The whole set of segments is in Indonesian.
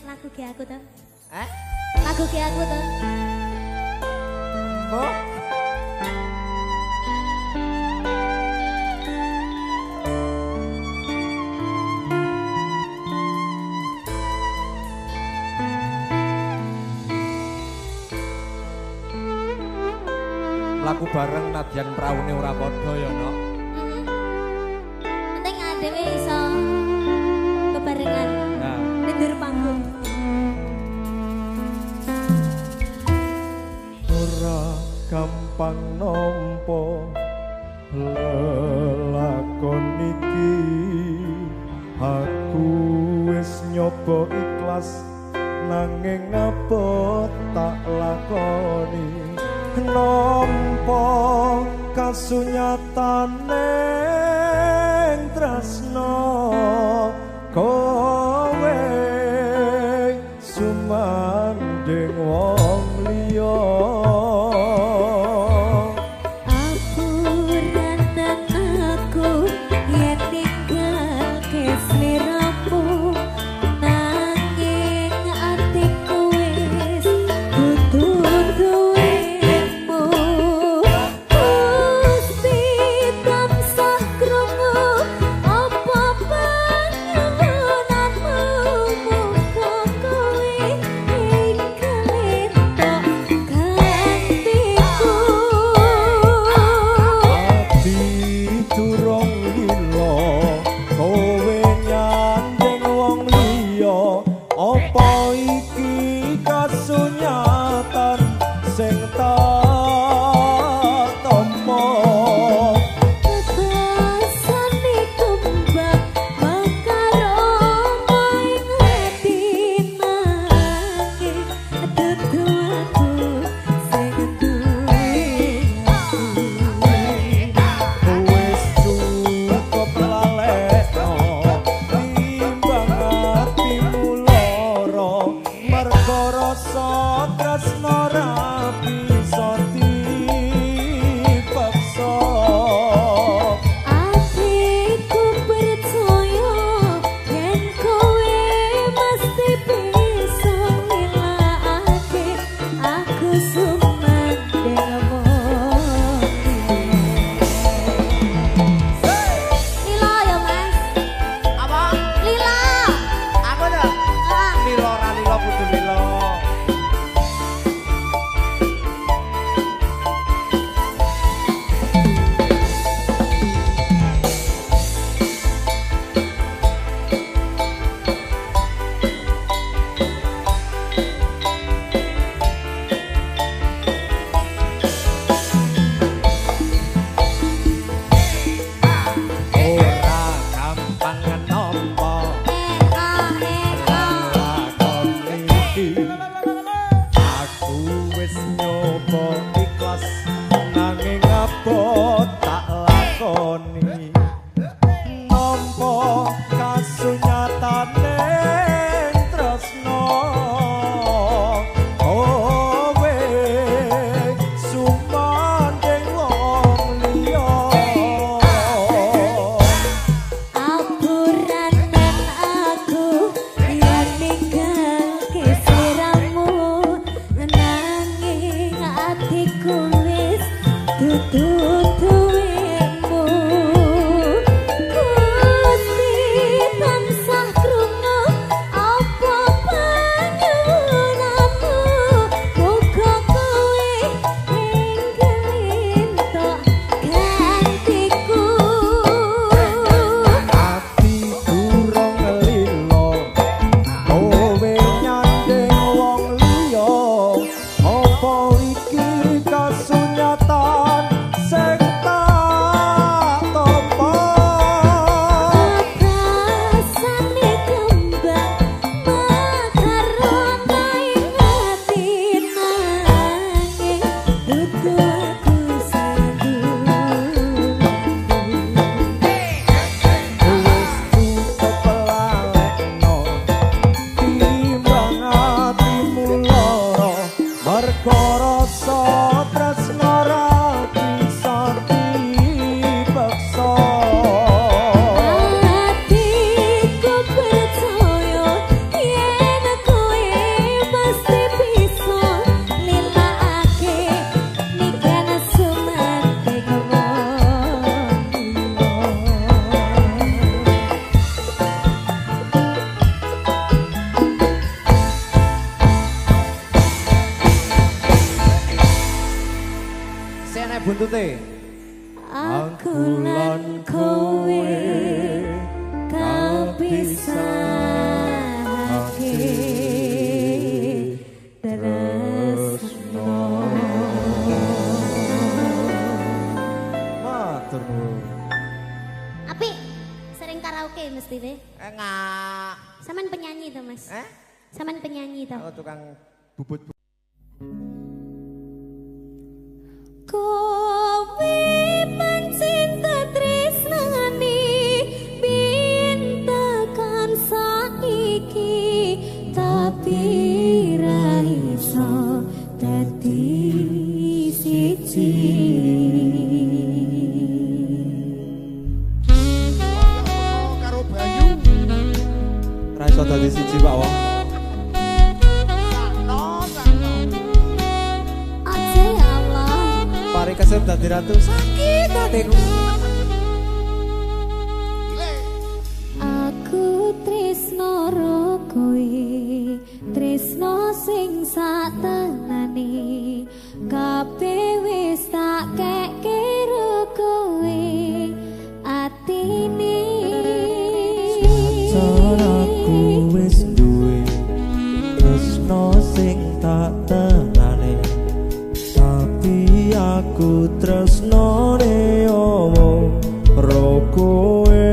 lagu ge aku tuh. Eh? Lagu ge aku tuh. Oh? Lagu bareng nadyan praune ora padha ya, Nok. Penting adewe iso bebarengan. Nah, Tidur panggung. Ora gampang nampa lelakon iki, aku wis nyoba ikhlas nanging apa tak lakoni. Nampa kasunyatane tresno kowe sumanding wong liya. Apuranan aku yen ninggalke sliramu, nanging atiku wis dudu duwemu. Gusti tansah krungu apa panyuwunanmu, muga kowe ingkang entuk gantiku. Ati durung lila kowe nyandeng wong liya, apa iki kasunyatan sing tak tampa. Kesane kembang makaro ing ati nanging dudu aku sing duwe aku. Wis cukup lalekno timbang atimu lara, merga rasa tresno ra bisa dipaksa. Atiku percaya yen kowe mesti bisa ngelakake aku sumandeng wong. Lila ya Mas. apa? Lila. Aku dah. Ah. Lilo ora lilo kudu lilo. Ora gampang nampa Lakon iki aku wis nyoba ikhlas nanging apa tak lakoni. Nampa kasunyatane tresno kowe sumanding wong liya. Apuranan aku yen ninggalke sliramu, nanging atiku wis meneh buntute. Aku lan kowe kapisahake tresno. Matur nuwun. Apik, sering karaoke mesti deh. Enggak. Saman penyanyi tuh Mas. Saman penyanyi tuh. Aku tukang bubut. Kowe pancinta tresnani bintakan saiki tapi ra iso dadi siji. Karo Bayu. Ra iso dadi siji Pak Wong. Aja ya Allah. Pari kesep dadi ratu sakit hatiku. Aku tresno ro kowe, tresno sing satenane, kabeh wis tak kekke ro kowe, atine. Caraku wis duwe tresno sing tak tenane, tapi aku tresnone omong ro kowe.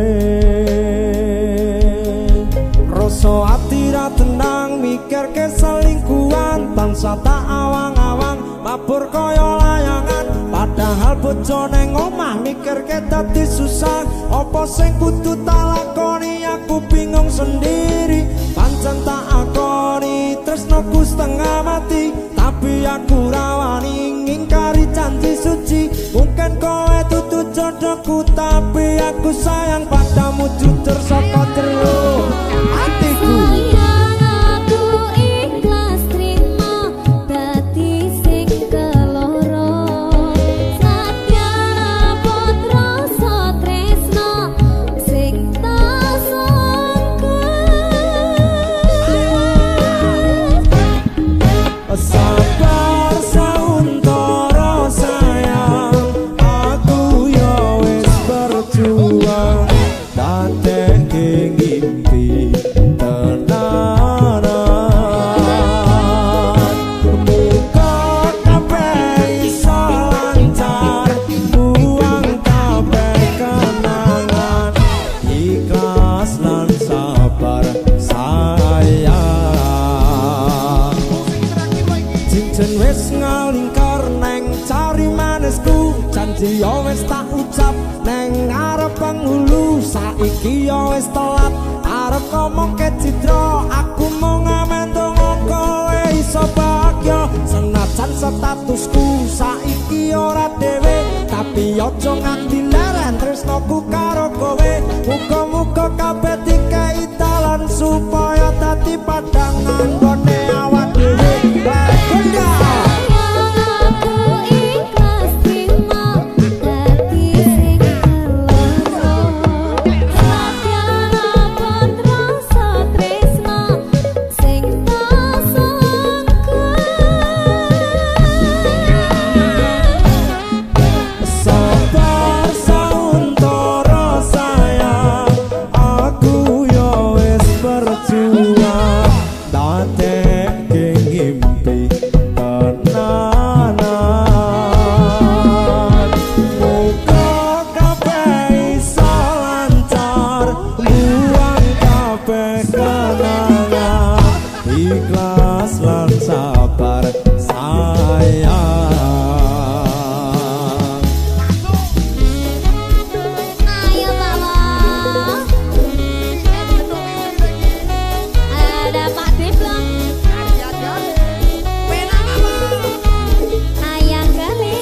Rasa ati ra tenang mikirke selingkuhan, tansah tak awang-awang mabur kaya layangan. Padahal bojo ning omah mikirke dadi susah, apa sing kudu tak lakoni aku bingung sendiri. Pancen tak akoni tresnoku setengah mati, tapi aku rawani ngingkari janji suci. Mungkin kowe tutu jodohku, tapi aku sayang padamu jujur saka jero hatiku. Sayang aku ikhlas trimo dadi sing keloro, Satyana putra satresno sing tak sangka. Sabar sauntara sayang, aku ya wis berjuang dadeke ngimpi tenanan. Muga kabeh iso lancar, buang kabeh kenangan, ikhlas lan sabar sayang. Cincin wis ngalingkar neng cari manisku, janji ya wis tak ucap neng arep penghulu. Saiki ya wis telat arep ngomong ke citra, aku mau ngamen donga kowe iso bahagia. Senajan statusku saiki ora dhewe, tapi aja nganti leren tresnoku karo kowe. Muga-muga kabeh dikai dalan supaya dadi padangan gone awak dhewe. Bunda Sayang aku ikhlas trimo dadi sing keloro, Satyana putra satresno sing tak sangka. sabar sauntara sayang, aku ya wis berjuang dadeke ngimpi tenanan. Muga kabeh iso lancar, buang kabeh kenangan, ikhlas lan sabar sayang. Ayo Pak Wong. Ada Pak Diplom. Ayang kali.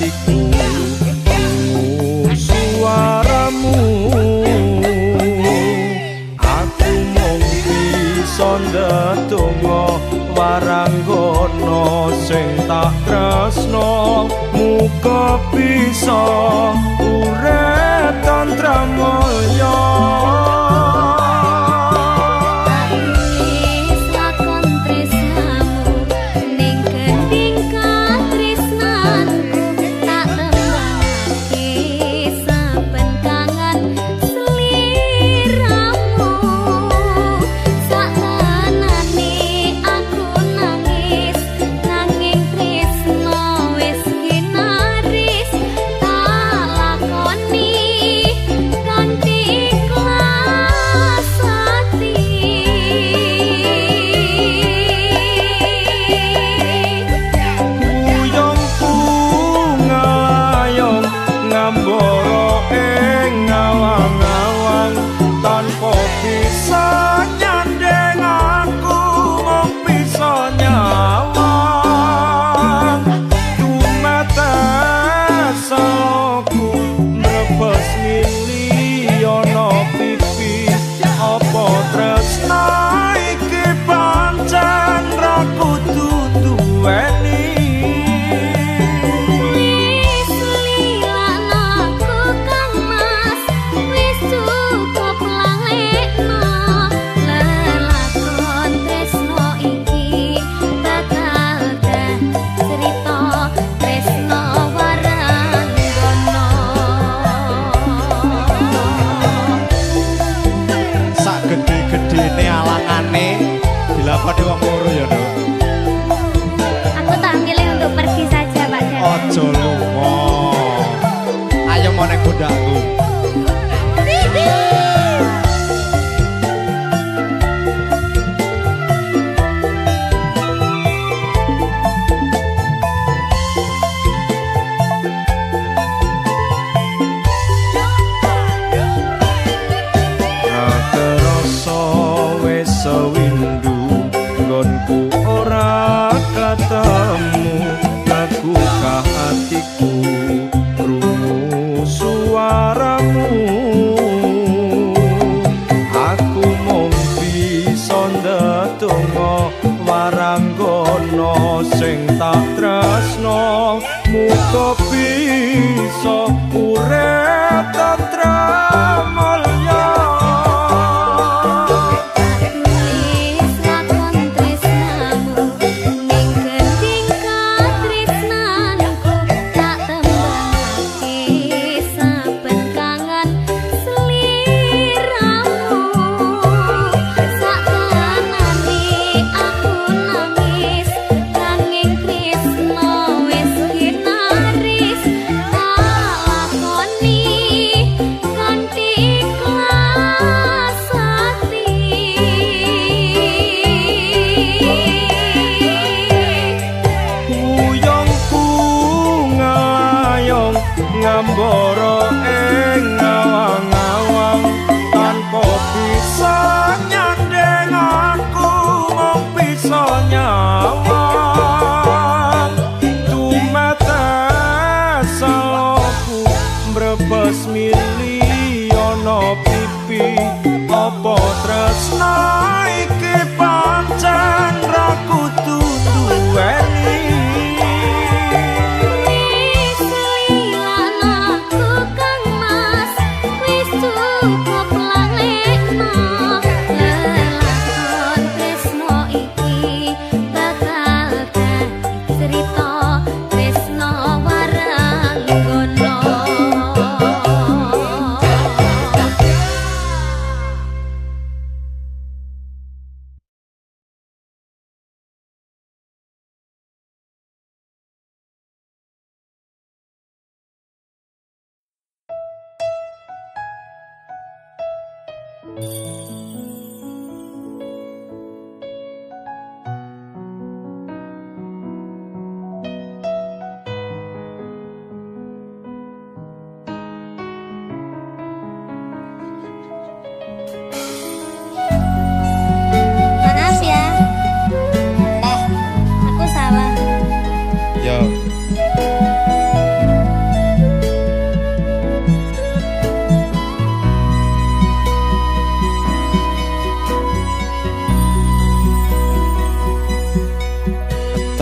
atiku suaramu aku mung bisa ndedonga waranggono sing tak tresno muga bisa urip tantra mulya. Gede-gedene alangane dilakoni wong loro ya, Nduk. Aku tak milih untuk pergi saja, Pak Jan. Aja lunga. Ayo meneng bundakku. Sewindu nggonku ora ketemu lagu hatiku krungu suaramu aku mung bisa ndedonga waranggono sing tak tresno muga bisa urip tantra mulya. Ngambara ing ngawang-ngawang tanpa bisa nyandeng aku mung bisa nyawang tumetes salahku mbrebes mili ana pipi apa tresna iki pancen ra kudu duweni.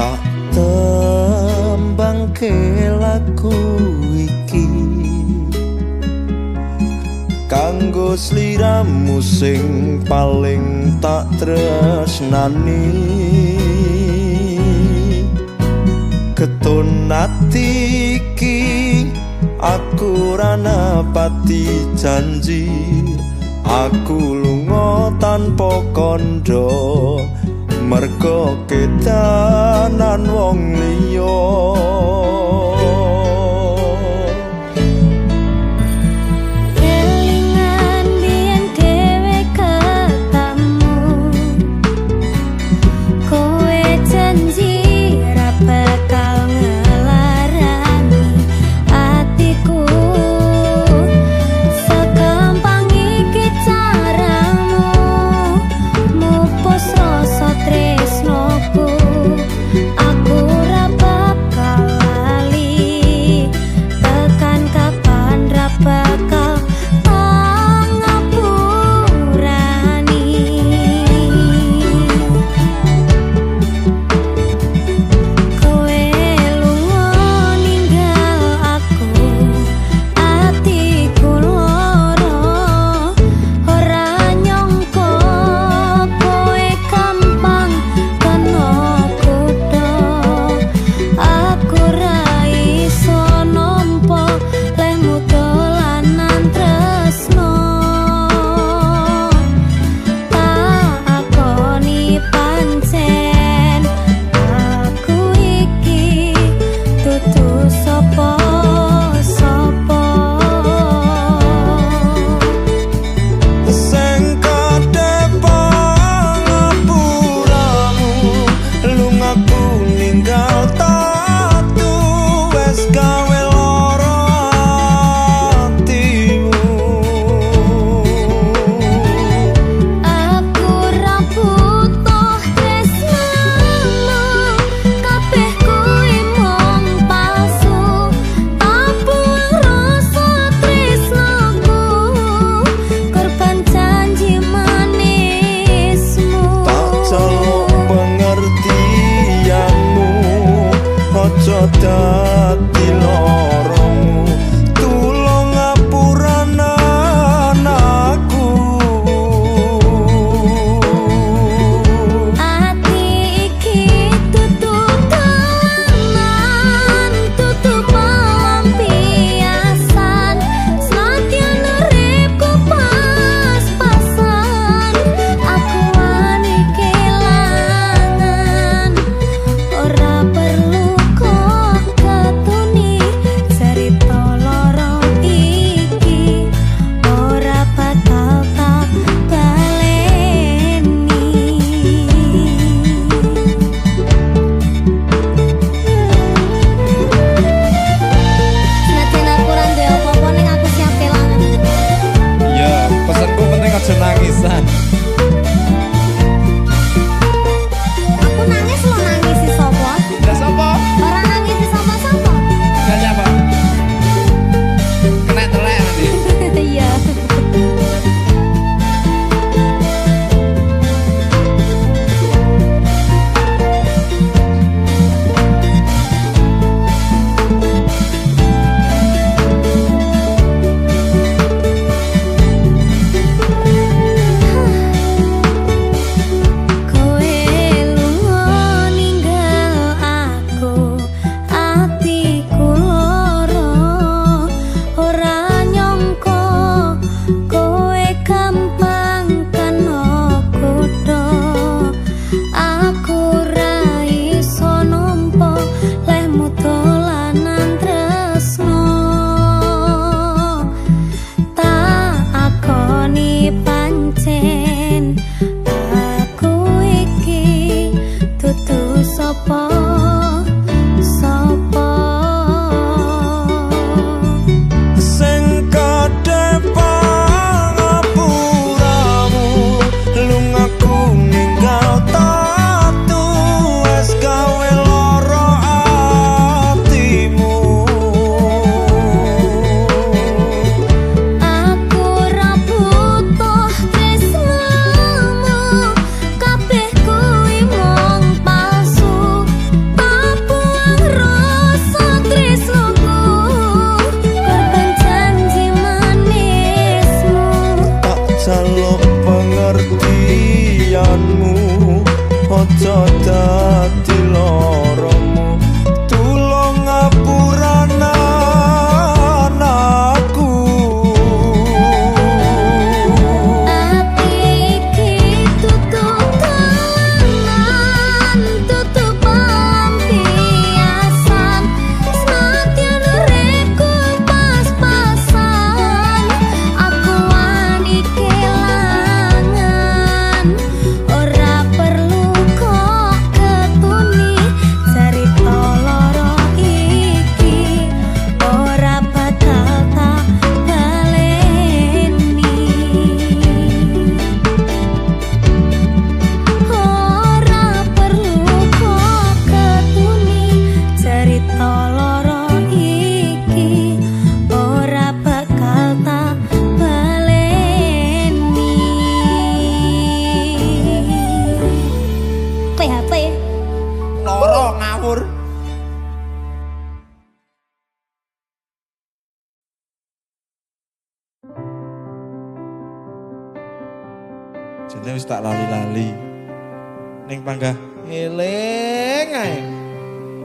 tak tembangke lagu iki kanggo sliramu sing paling tak tresnani keton ati iki aku ora napati janji aku lunga tanpa kondo mergo kedanan wong liya kelingan biyen dhewe ketemu kowe janji ra bakal ngelarani atiku segampang iki caramu mupus rasa tresnoku aku ra bakal lali tekan kapan ra bakal ngapurani kowe lunga ninggal aku atiku loro ora nyangka kowe gampang kena kutha aku ra iso nampa lemu dolanan tresno tak akoni pancen aku iki dudu sapa-sapa sing kadepang ngapuramu lungaku ninggal tatu wes gawe lara atimu aku ra butuh tresnamu kabeh kuwi mung palsu tabuh rasa tresnaku korban janji manismu tak celuk pengertianmu ojo dadi loromu tulung ngapuranan aku ati iki dudu dolanan dudu pelampiasan senadyan uripku pas-pasan aku wani kelangan ora perlu kok ketuni cerita loro iki ora bakal tak baleni senajan aku ra duwe apa-apa ning aku siap kelangan Ya, pesanku penting aja nangisan. aku nangis lo nangisi sapa Ya sapa? ora nangisi sapa-sapa Ya siapa? Kena telek nanti. iya kowe lunga ninggal aku atiku loro ora nyangka kowe gampang kena kutha aku ra iso nampa lemu dolanan tresno tak akoni pancen aku iki dudu sapa-sapa sing kadepang ngapuramu lungaku ninggal tatu wes gawe lara atimu aku ra butuh tresnamu kabeh kuwi mung palsu Rasane wis tak lali-lali. Ning panggah eling ae.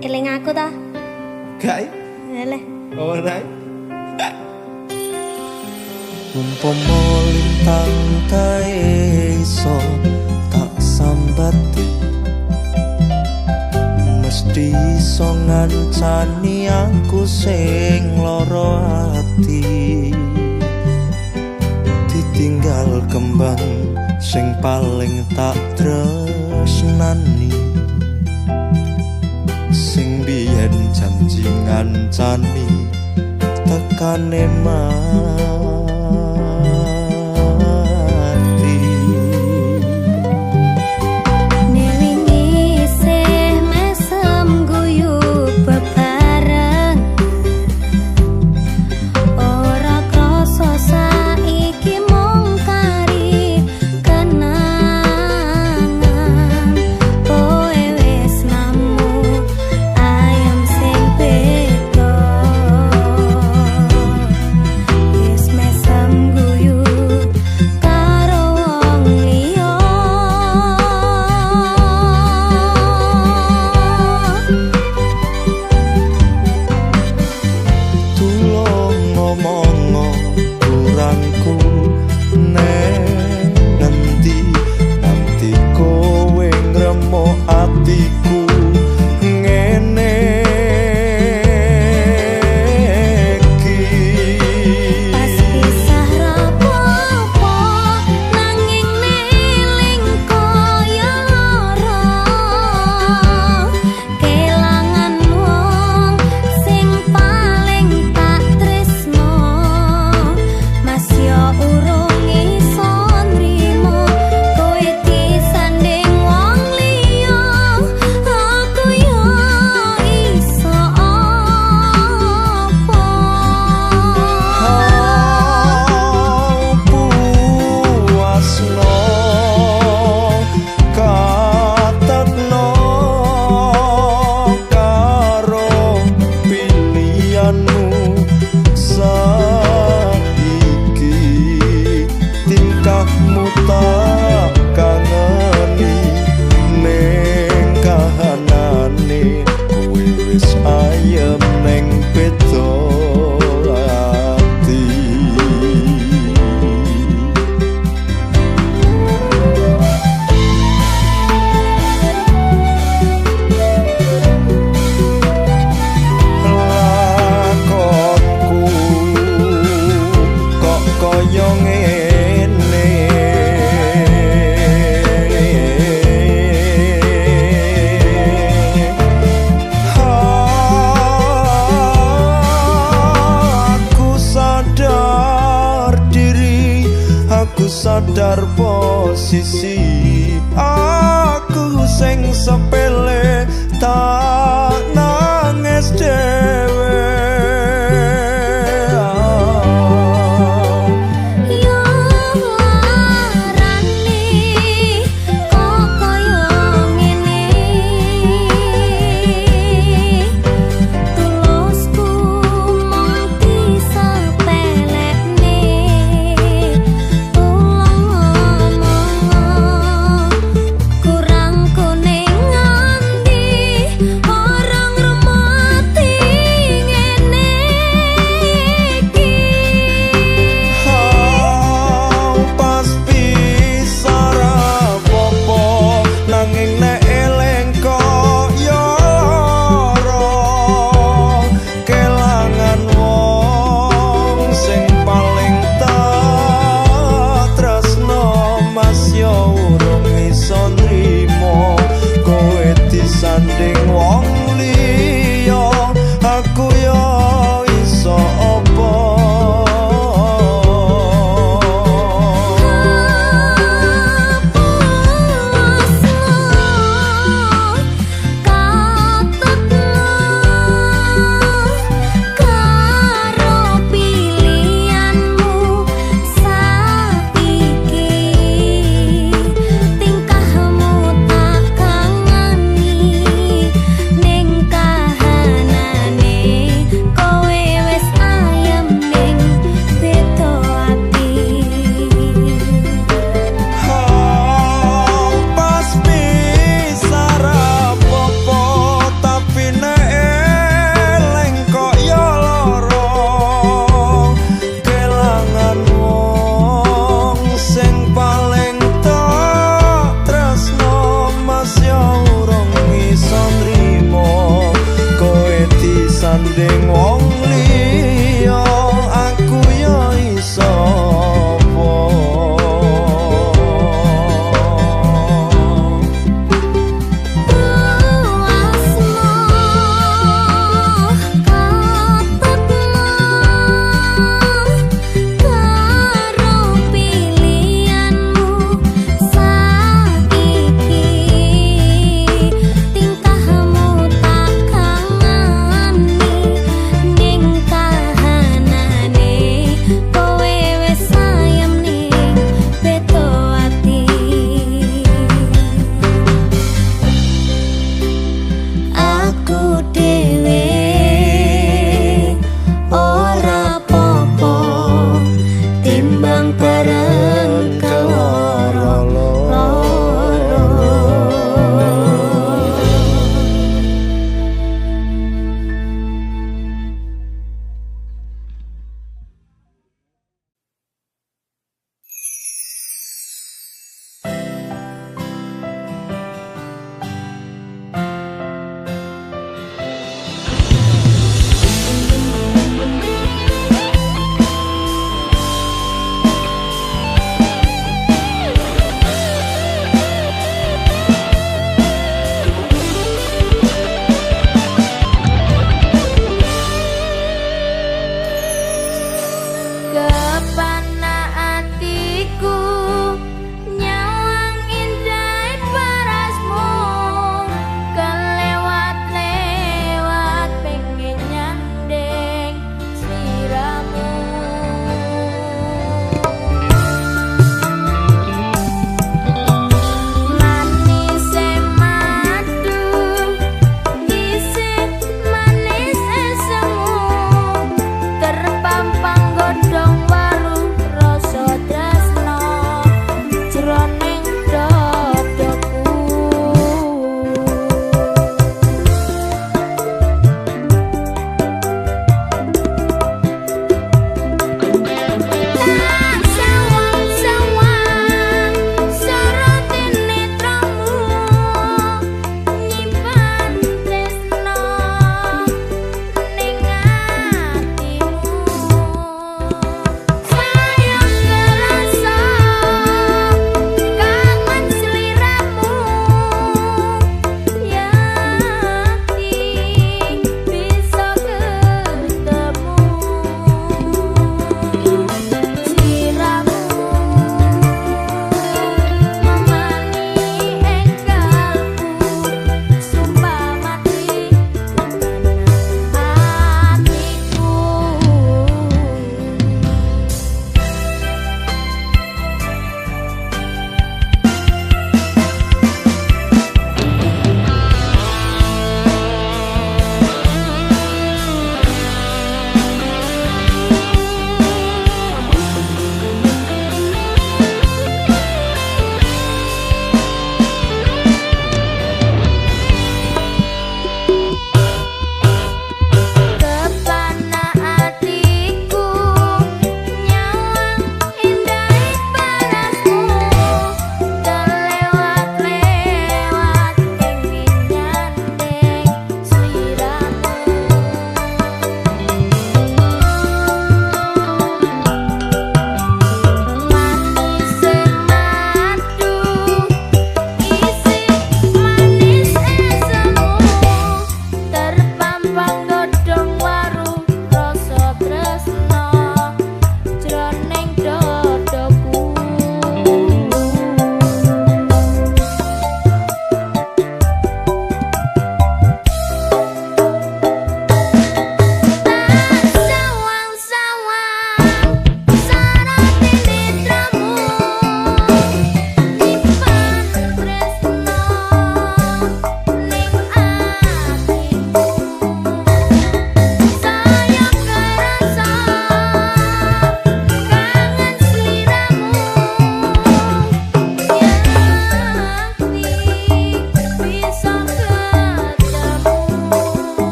Eling aku ta? Gak. Eleh. Ora. Umpama lintang kae iso tak sambati, mesti iso ngancani aku sing lara ati. Ditinggal kembang sing paling tak tresnani, sing biyen janji ngancani tekane mati. Nelingi isih mesem guyu bebareng, ora krasa saiki mung kari kenangan. Kowe wis nemu ayam sing beda, wis mesem guyu karo wong liya. Tulung ngomong kurangku neng ngendi, nanti kowe ngremok atiku ngene iki. Pas pisah rapopo nanging neling kaya lara, kelangan wong sing paling tak tresno. Mas yo urung iso nrimo kowe disanding wong liya, aku yo iso apa? Puasno katekno karo pilihanmu saiki, tingkahmu tak kangeni ning kahanane kowe wis ayem ning beda ati. Lakonku kok kaya ngene, aku sadar diri, aku sadar posisi aku sing sepele tak nangis dhewe. Yo larani kok kaya ngene, tulusku mung disepelekne. Tulung ngomong kurang kuning nganti gandeng wong liya aku yo iso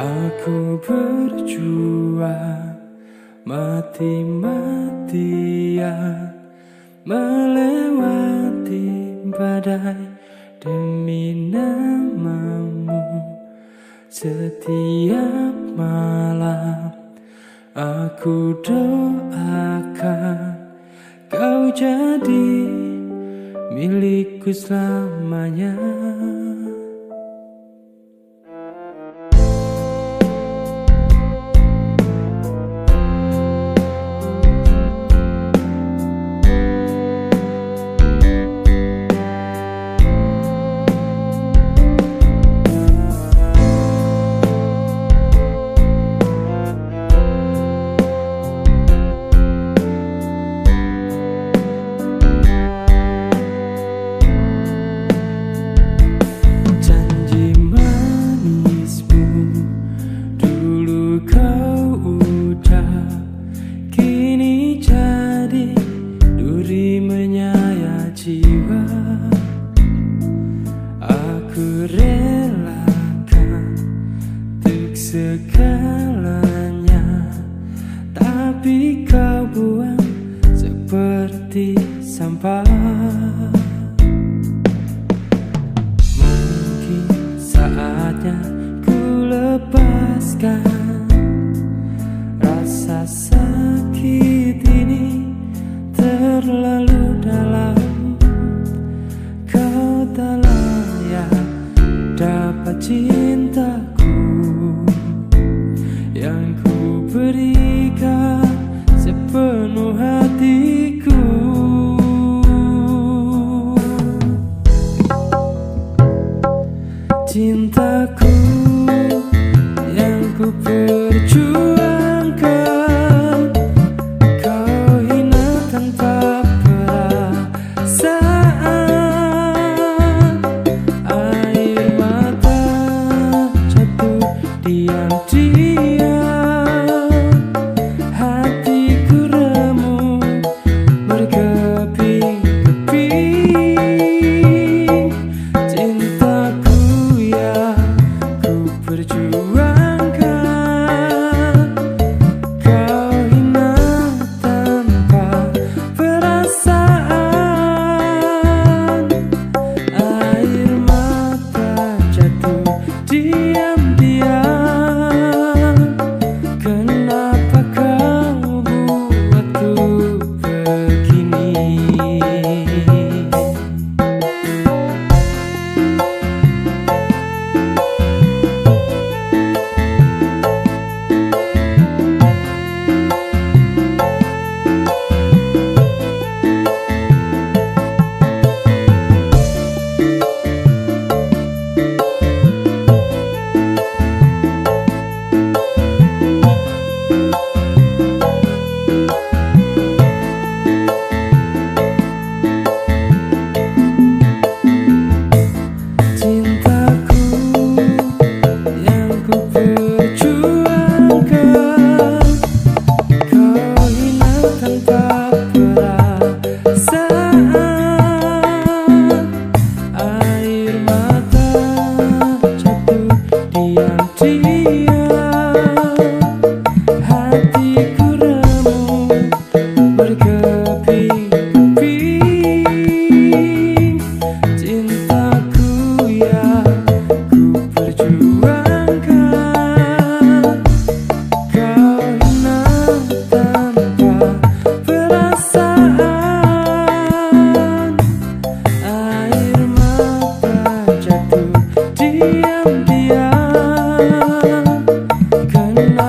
Aku berjuang mati-matian melewati badai demi namamu. Setiap malam aku doakan kau jadi milikku selamanya. Aku relakan untuk segalanya, tapi kau buang seperti sampah. Mungkin saatnya ku lepaskan rasa sakit ini, terlalu dalam. Kau tak layak dapat cintaku yang ku berikan sepenuh hatiku. Cintaku yang ku perjuangkan, kau hina tanpa perasaan. Air mata jatuh diam-diam, hatiku remuk berkeping-keping. Cintaku yang ku perjuangkan, kau hina tanpa perasaan. Air mata jatuh diam-diam, kenapa kau buatku begini? Cintaku yang ku perjuangkan, kau hina tanpa perasaan. Air mata jatuh diam-diam, hatiku remuk berkeping-keping. Cintaku yang ku perjuangkan, kau hina tanpa perasaan. Air mata jatuh diam-diam, kenapa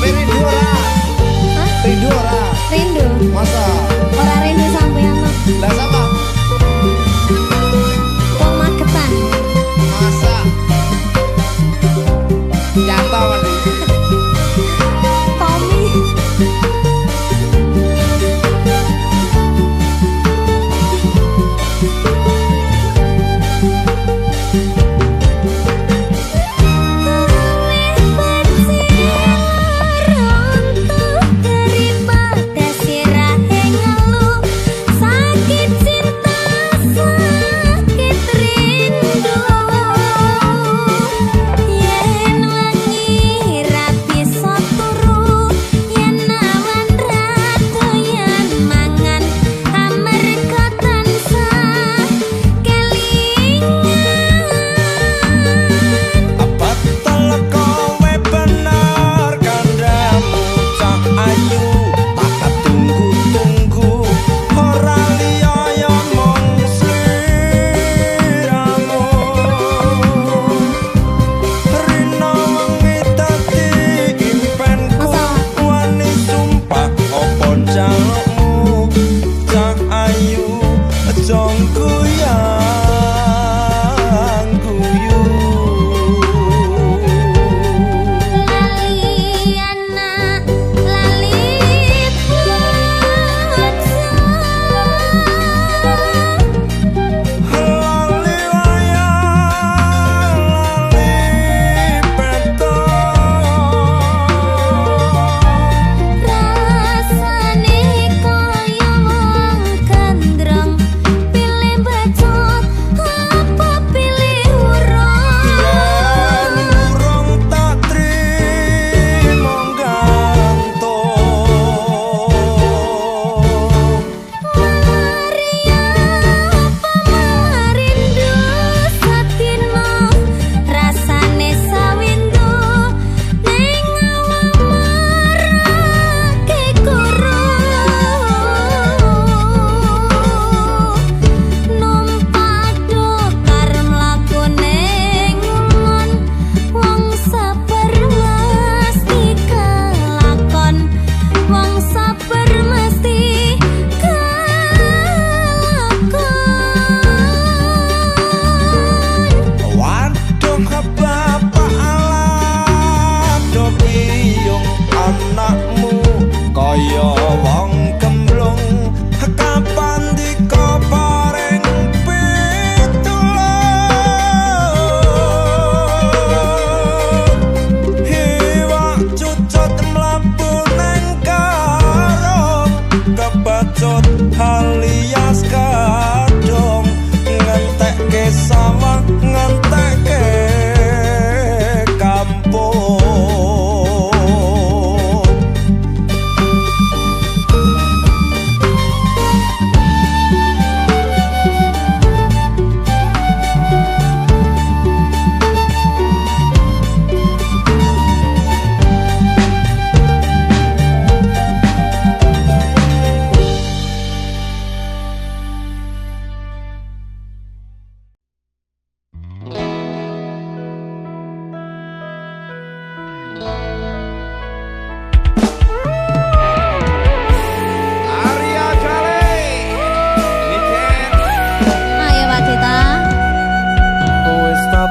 Rindu ora? Hah? Rindu ora? Rindu. Masa? Ora rindu sampean to. Lah sama? Wong Magetan. Masa? Nyata mandi. Tommy.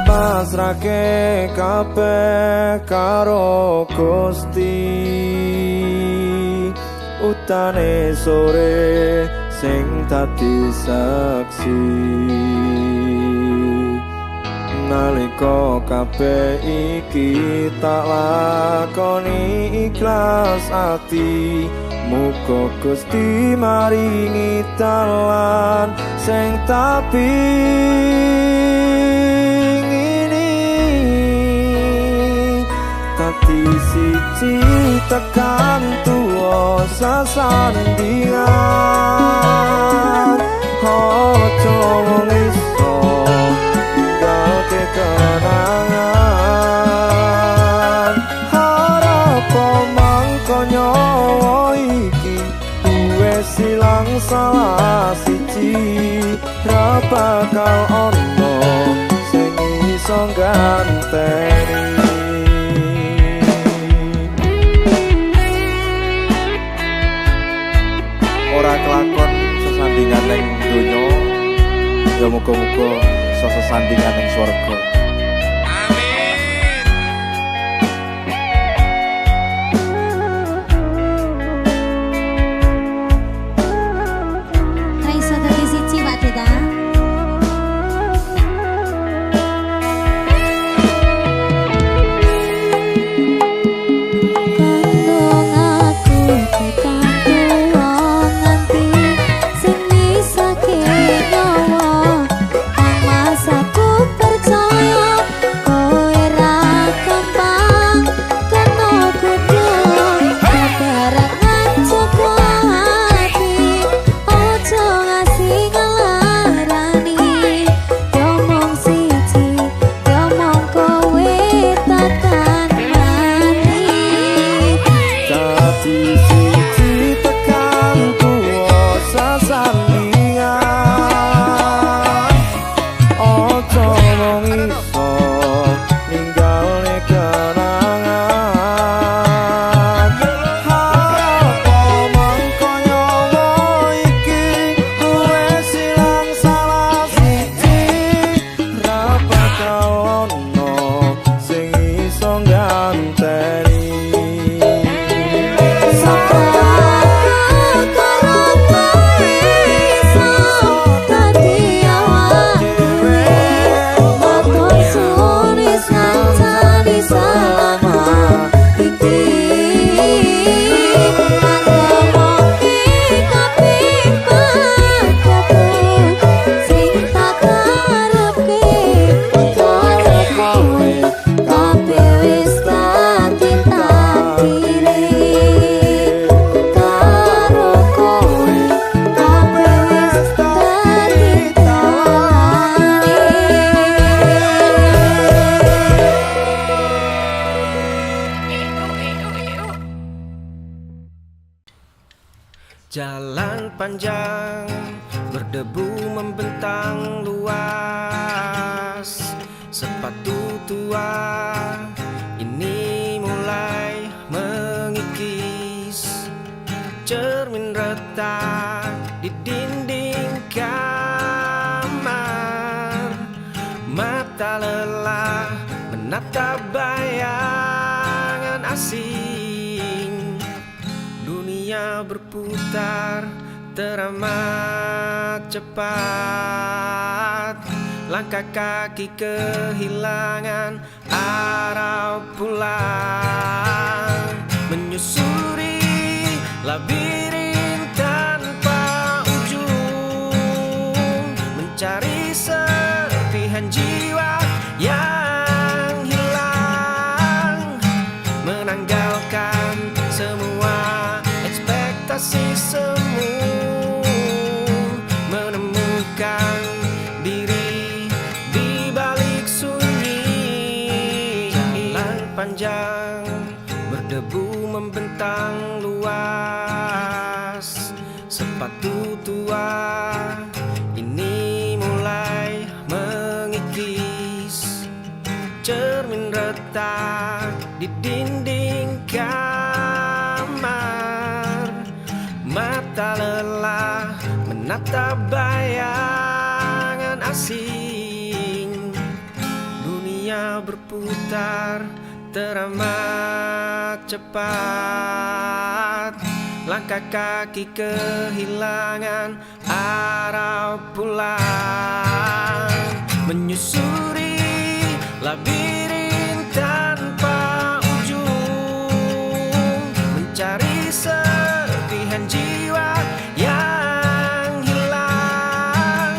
Pasrahke kabeh karo Gusti, utane sore sing dadi saksi. Nalika kabeh iki tak lakoni ikhlas ati, muga Gusti maringi dalan sing tapi siji tekan tuwa sasandingan, ojo iso tinggalke kenangan. Harap mangko nyawa iki wis silang salah siji, ra bakal ono sing iso ganteni. Ya muga-muga iso sesandingan ning swarga. Raisa dadi siji Pak Dita. Jalan panjang berdebu membentang luas. Sepatu tua ini mulai mengikis. Cermin retak di dinding kamar. Mata lelah menatap bayangan asing. Dunia berputar teramat cepat. Langkah kaki kehilangan arah pulang. Menyusuri labirin tanpa ujung. Mencari serpihan jiwa yang hilang. Menanggalkan semua ekspektasi semu. Menemukan diri di balik sunyi. Jalan panjang berdebu membentang luas. Sepatu tua ini mulai mengikis. Cermin retak di dinding kamar. Mata lelah menatap bayangan asing. Dunia berputar teramat cepat. Langkah kaki kehilangan arah pulang. Menyusuri labirin tanpa ujung. Mencari serpihan jiwa yang hilang.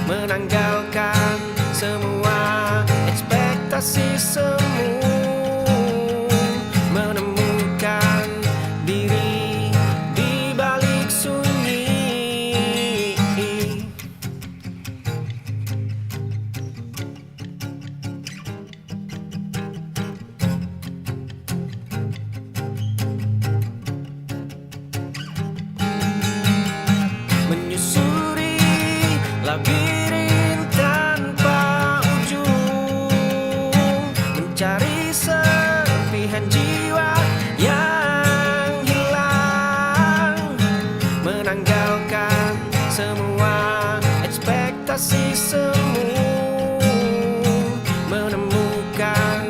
Menanggalkan semua ekspektasi semu. Menemukan diri di balik sunyi. Menyusuri labirin tanpa ujung. Mencari serpihan jiwa yang hilang. Menanggalkan semua ekspektasi kasih semu, menemukan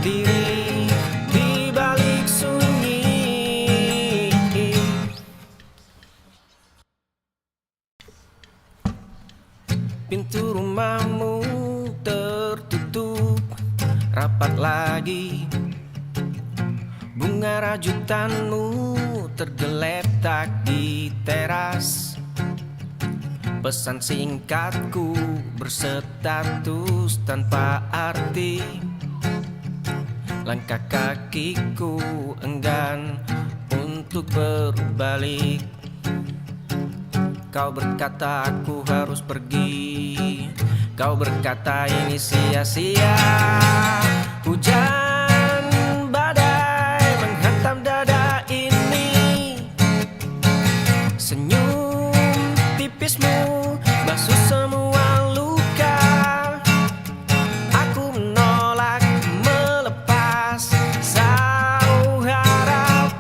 diri di balik sunyi. Pintu rumahmu tertutup rapat lagi, bunga rajutanmu tergeletak di teras. Pesan singkatku berstatus tanpa arti, langkah kakiku enggan untuk berbalik. Kau berkata aku harus pergi, kau berkata ini sia-sia. Hujan badai menghantam dada ini, senyum tipismu basuh semua luka. Aku menolak melepas sauh harap.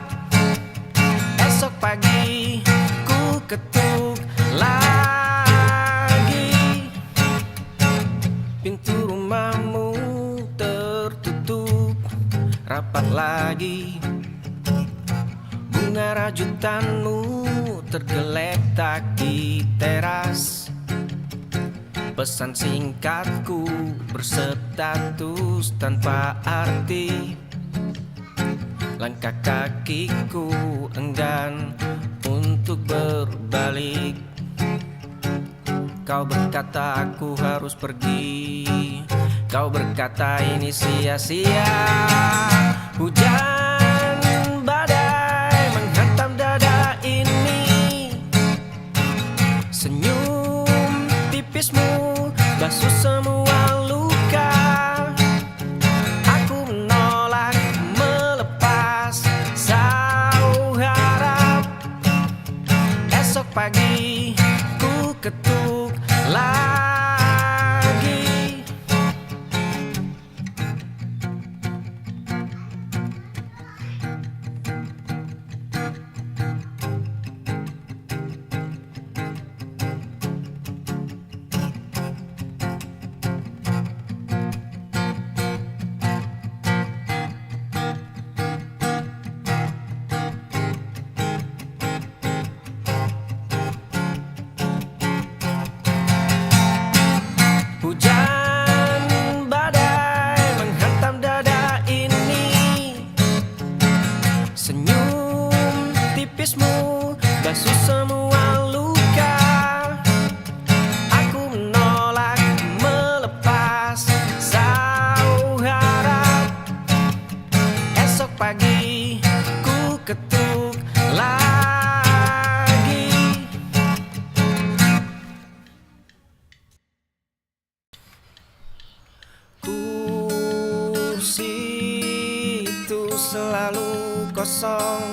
Esok pagi ku ketuk lagi, pintu rumahmu tertutup rapat lagi, bunga rajutanmu tergeletak di teras. Pesan singkatku berstatus tanpa arti, langkah kakiku enggan untuk berbalik. Kau berkata aku harus pergi, kau berkata ini sia-sia. Hujan badai menghantam dada ini, senyum tipismu basuh semua luka. Aku menolak melepas sauh harap. Esok pagi ku ketuk lagi. Hujan badai menghantam dada ini, senyum tipismu basuh semua luka. Aku menolak melepas sauh harap. Esok pagi ku ketuk lagi. Kursi itu selalu kosong,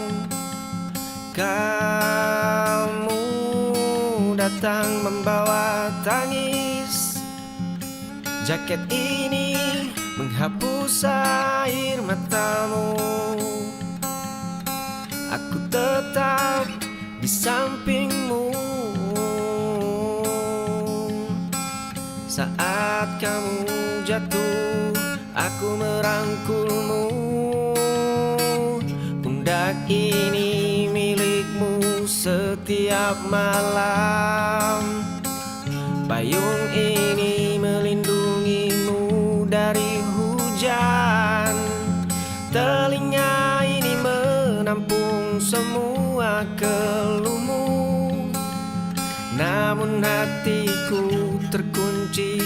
kamu datang membawa tangis. Jaket ini menghapus air matamu. Aku tetap di sampingmu saat kamu jatuh, aku merangkulmu. Pundak ini milikmu setiap malam, payung ini melindungimu dari hujan. Telinga ini menampung semua keluhmu, namun hatiku terkunci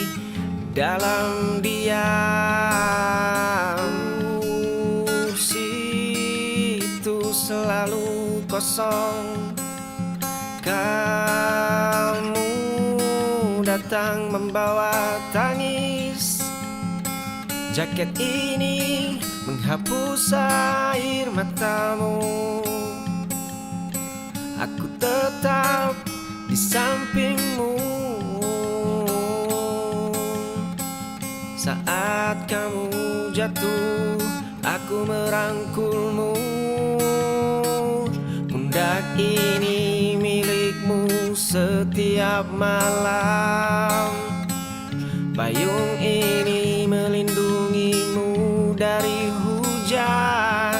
dalam diam. Kursi itu selalu kosong, kamu datang membawa tangis. Jaket ini menghapus air matamu. Aku tetap di sampingmu saat kamu jatuh, aku merangkulmu. Pundak ini milikmu setiap malam. Payung ini melindungimu dari hujan.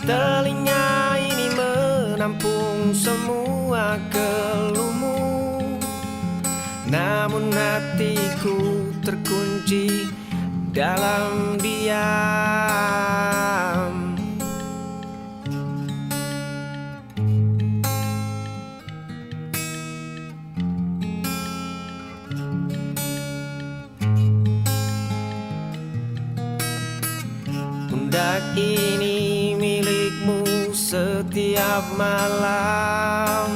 Telinga ini menampung semua keluhmu. Namun hatiku terkunci dalam diam. Pundak ini milikmu setiap malam.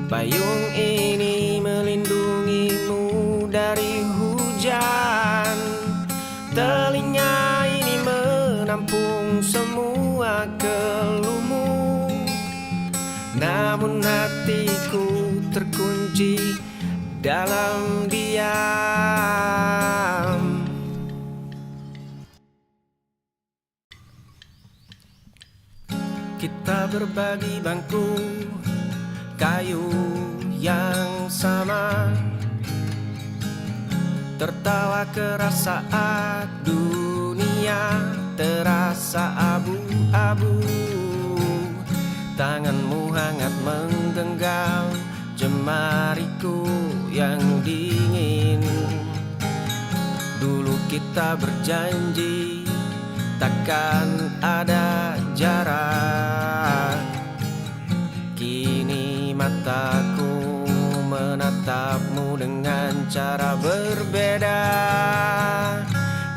Payung ini melindungimu dari hujan. Telinga ini menampung semua keluhmu. Namun hatiku terkunci dalam diam. Kita berbagi bangku kayu yang sama, tertawa keras saat dunia terasa abu-abu. Tanganmu hangat menggenggam jemariku yang dingin. Dulu kita berjanji takkan ada jarak. Kini mataku menatapmu dengan cara berbeda.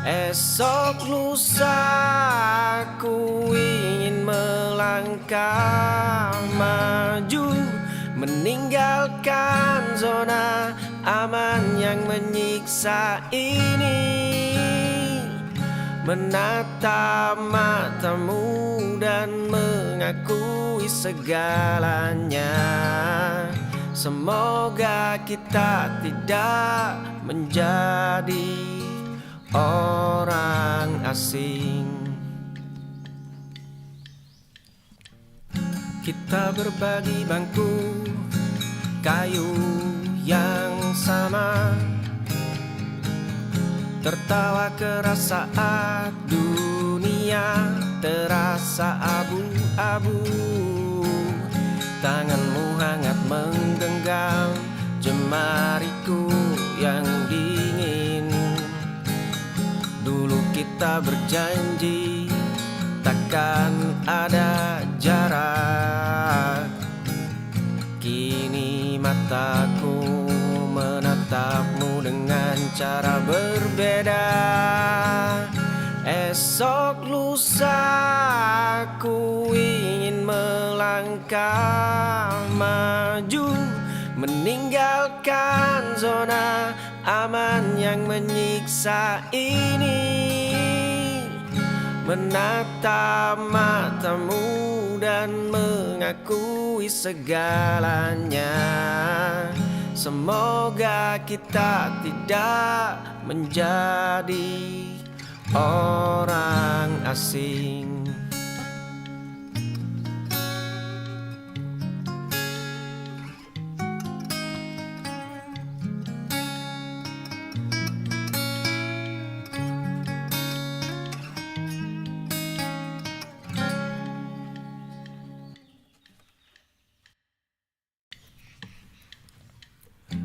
Esok lusa ku ingin melangkah maju, meninggalkan zona aman yang menyiksa ini. Menatap matamu dan mengakui segalanya. Semoga kita tidak menjadi orang asing. Kita berbagi bangku kayu yang sama, tertawa keras saat dunia terasa abu-abu. Tanganmu hangat menggenggam jemariku yang dingin. Dulu kita berjanji takkan ada jarak. Kini mataku menatapmu dengan cara berbeda. Esok lusa ku ingin melangkah maju, meninggalkan zona aman yang menyiksa ini. Menatap matamu dan mengakui segalanya. Semoga kita tidak menjadi orang asing.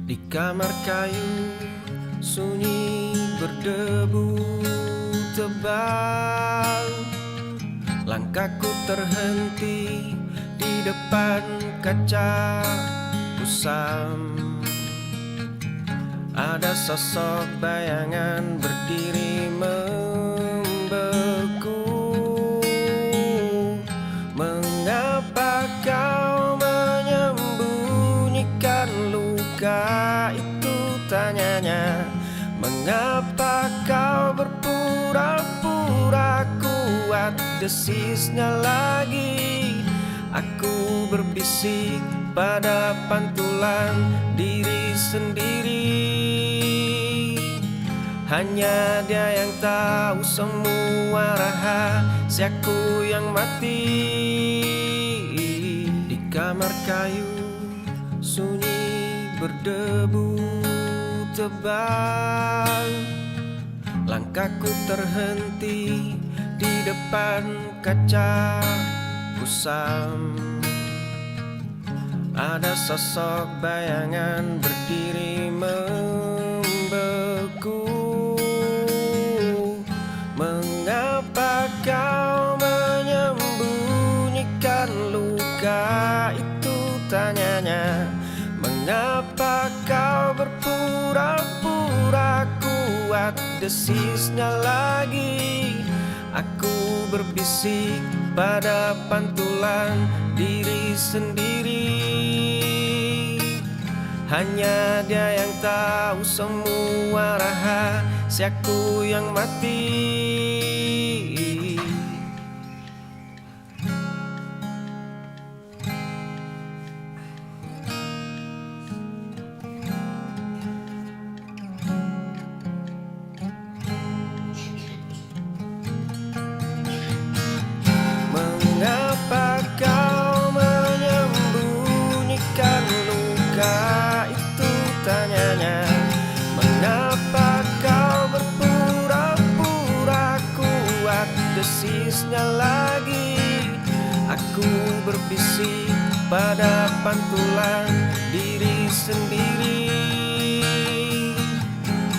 Di kamar kayu sunyi berdebu tebal. Langkahku terhenti di depan kaca kusam. Ada sosok bayangan berdiri membeku. Mengapa kau menyembunyikan luka itu, tanyanya. Mengapa kau berpura-pura kuat, desisnya lagi. Aku berbisik pada pantulan diri sendiri. Hanya dia yang tahu semua rahasiaku yang mati. Di kamar kayu sunyi berdebu tebal. Langkahku terhenti di depan kaca kusam. Ada sosok bayangan berdiri membeku. Mengapa kau menyembunyikan luka itu, tanyanya. Mengapa kau berpura-pura kuat, desisnya lagi. Aku berbisik pada pantulan diri sendiri. Hanya dia yang tahu semua rahasiaku yang mati. Mengapa kau menyembunyikan luka itu, tanyanya. Mengapa kau berpura-pura kuat, desisnya lagi. Aku berbisik pada pantulan diri sendiri.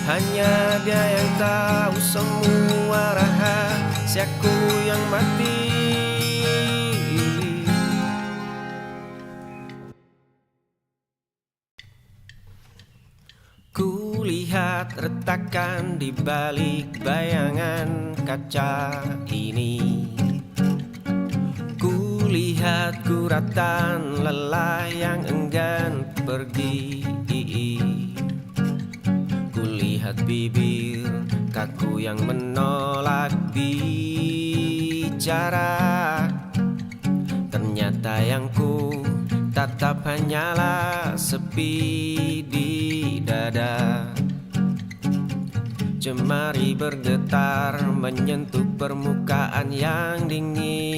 Hanya dia yang tahu semua rahasiaku yang mati. Kulihat retakan di balik bayangan kaca ini. Kulihat guratan lelah yang enggan pergi. Kulihat bibir kaku yang menolak bicara. Ternyata yang ku tatap hanyalah sepi di dada. Jemari bergetar menyentuh permukaan yang dingin.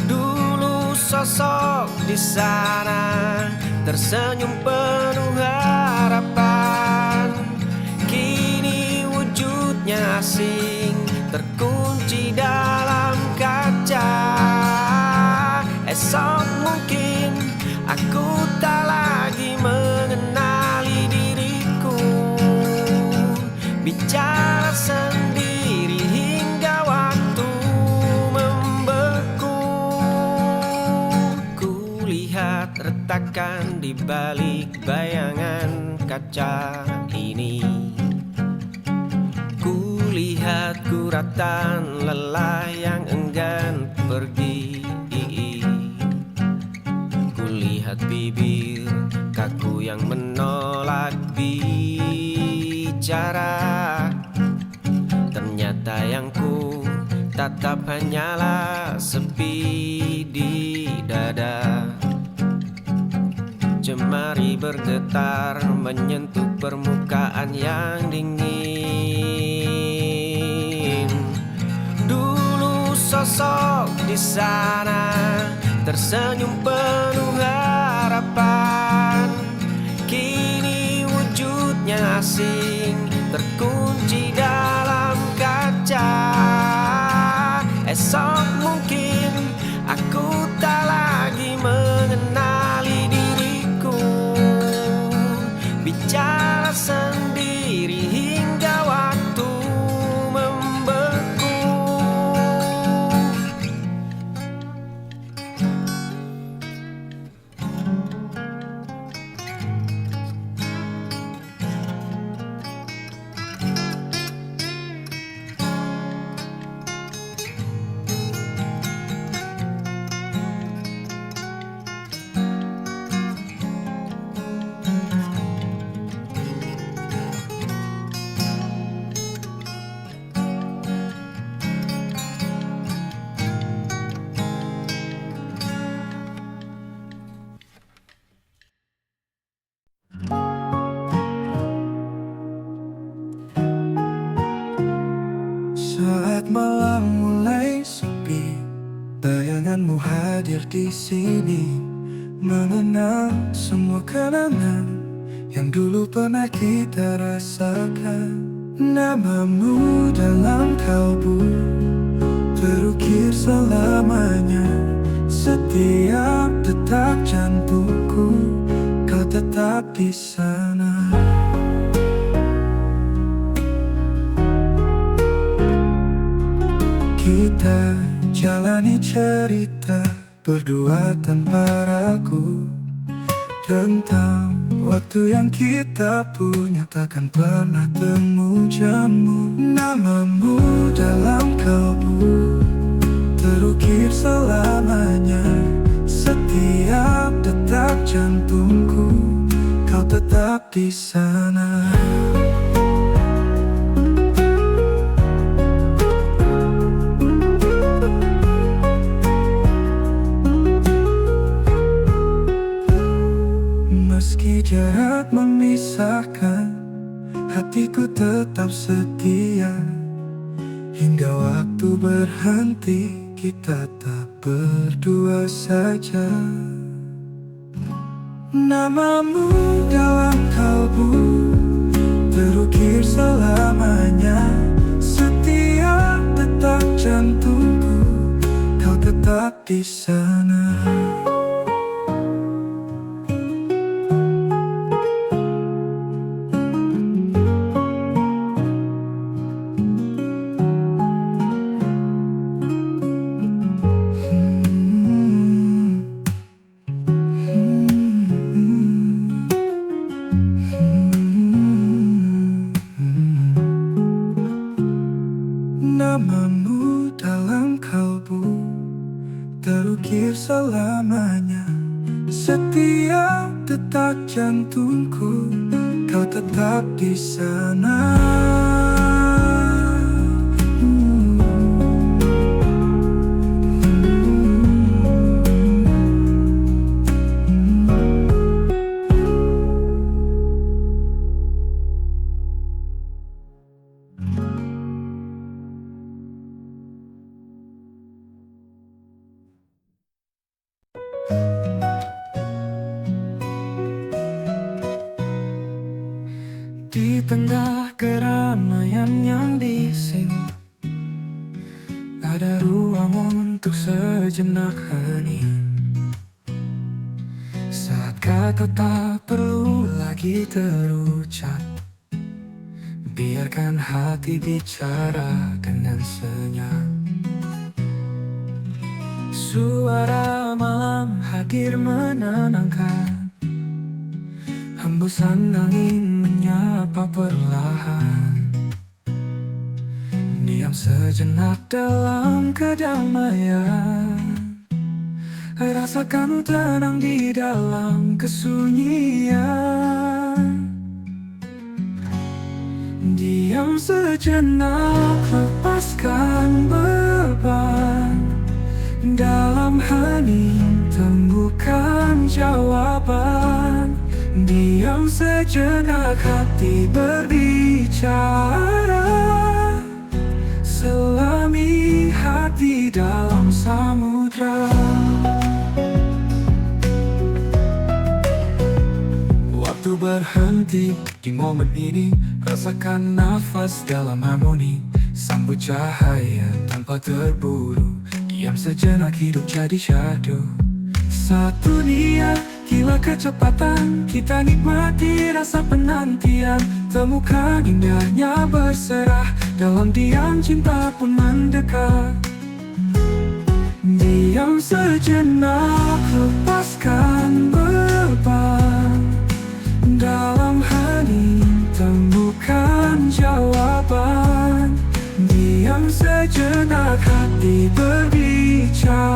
Dulu sosok di sana tersenyum penuh harapan. Kini wujudnya asing, terkunci dalam kaca. Esok mungkin aku tak lagi mengenali diriku. Bicara sendiri hingga waktu membeku. Kulihat retakan di balik bayangan kaca ini. Kulihat guratan lelah yang enggan pergi. Kulihat bibir kaku yang menolak bicara. Ternyata yang ku tatap hanyalah sepi di dada. Jemari bergetar menyentuh permukaan yang dingin. Dulu sosok di sana tersenyum penuh harapan. Kini wujudnya asing, terkunci dalam kaca. Esok mungkin aku tak lagi mengenali diriku. Bicara sendiri hingga waktu membeku. Saat malam mulai sepi, bayanganmu hadir di sini. mengenang semua kenangan yang dulu pernah kita rasakan. Namamu dalam kalbu terukir selamanya. Setiap detak jantungku kau tetap di sana. Kita jalani cerita berdua tanpa ragu tentang waktu yang kita punya, takkan pernah temu jamu. Namamu dalam kalbu terukir selamanya. Setiap detak jantungku kau tetap di sana. Meski jarak memisahkan, hatiku tetap setia. Hingga waktu berhenti, kita tak berdua saja. Namamu dalam kalbu terukir selamanya. Setiap detak jantungku kau tetap di sana. Namamu dalam kalbu terukir selamanya. Setiap detak jantungku kau tetap di sana. Di tengah keramaian yang bising, ada ruang untuk sejenak hening. Saat kata tak perlu lagi terucap, biarkan hati bicara dengan senyap. Suara malam hadir menenangkan, hembusan angin menyapa perlahan. Diam sejenak dalam kedamaian, rasakan tenang di dalam kesunyian. Diam sejenak, lepaskan beban. Dalam hening temukan jawaban. Diam sejenak, hati berbicara. Selami hati dalam samudra. Waktu berhenti di momen ini, rasakan nafas dalam harmoni. Sambut cahaya tanpa terburu. Diam sejenak, hidup jadi syahdu. Satu niat, gila kecepatan, kita nikmati rasa penantian. Temukan indahnya berserah, dalam diam cinta pun mendekat. Diam sejenak, lepaskan beban. Dalam hening temukan jawaban. Diam sejenak, hati berbicara.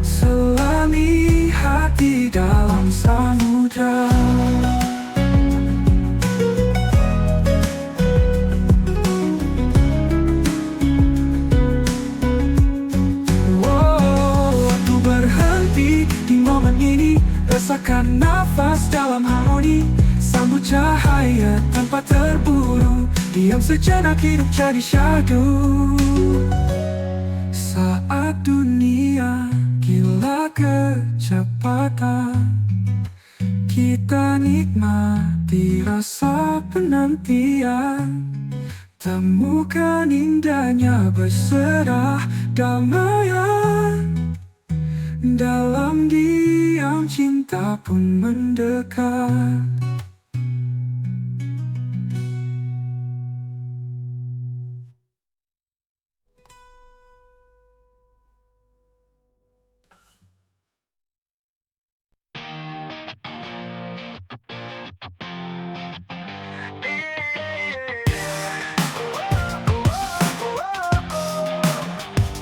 Selami hati dalam samudra. Waktu berhenti di momen ini, rasakan nafas dalam harmoni. Sambut cahaya tanpa terburu. Diam sejenak, hidup jadi syahdu. Saat dunia gila ke percepatan. Kita nikmati rasa penantian, temukan indahnya berserah damaian. Dalam diam cinta pun mendekat.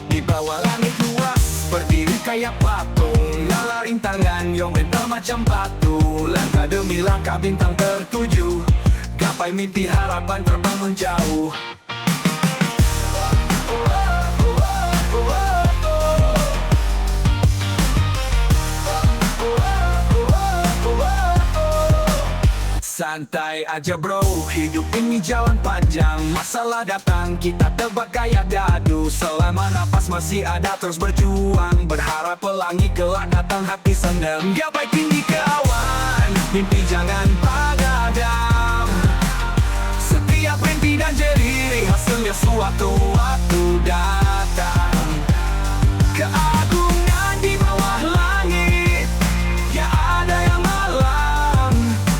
Di bawah langit luas berdiri kayak patung, nalar rintangan yang macam batu. Langkah demi langkah bintang tertuju, gapai mimpi harapan terbang menjauh. Santai aja bro, hidup ini jalan panjang. Masalah datang, kita tebak kayak dadu. Selama napas masih ada terus berjuang. Berharap pelangi kelak datang hati senang. Gapai tinggi ke awan, mimpi jangan padam. Setiap rintik dan jeri hasilnya suatu waktu datang. Keagungan di bawah langit, ya ada yang malam.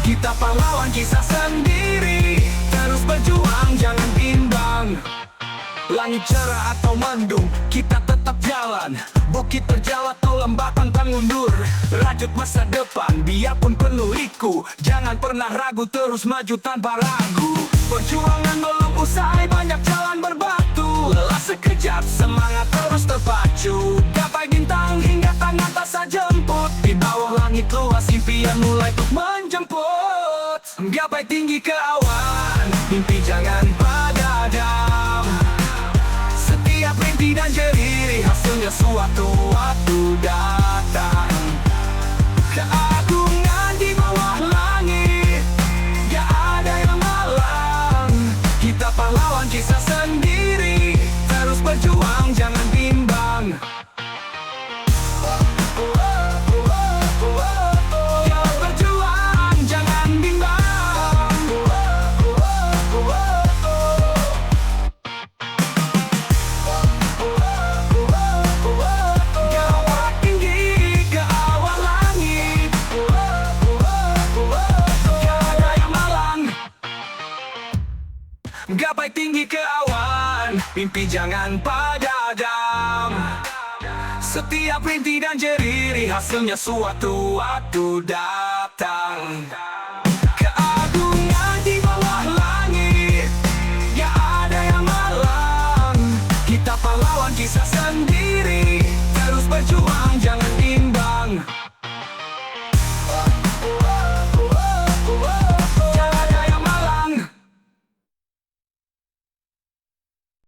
Kita pahlawan kisah sendiri, terus berjuang jangan bimbang. Langit cerah atau mendung, kita tetap jalan. Bukit terjal atau lembah pantang mundur. Rajut masa depan, biarpun penuh liku. Jangan pernah ragu, terus maju tanpa ragu. Perjuangan belum usai, banyak jalan berbatu. Lelah sekejap, semangat terus terpacu. Gapai bintang hingga tangan tak sajemput. Di bawah langit luas, impian mulai untuk menjemput. Gapai tinggi ke awan, mimpi jangan padam. Setiap rintik dan jeri hasilnya suatu waktu datang. Keagungan di bawah langit, ya ada yang malang. Kita pahlawan kisah sendiri, terus berjuang jangan bimbang. Ya berjuang jangan bimbang. Gapai tinggi ke awan langit, ya ada yang malang. Gapai tinggi ke awan, mimpi jangan padam. Setiap rintik dan jeri hasilnya suatu waktu datang.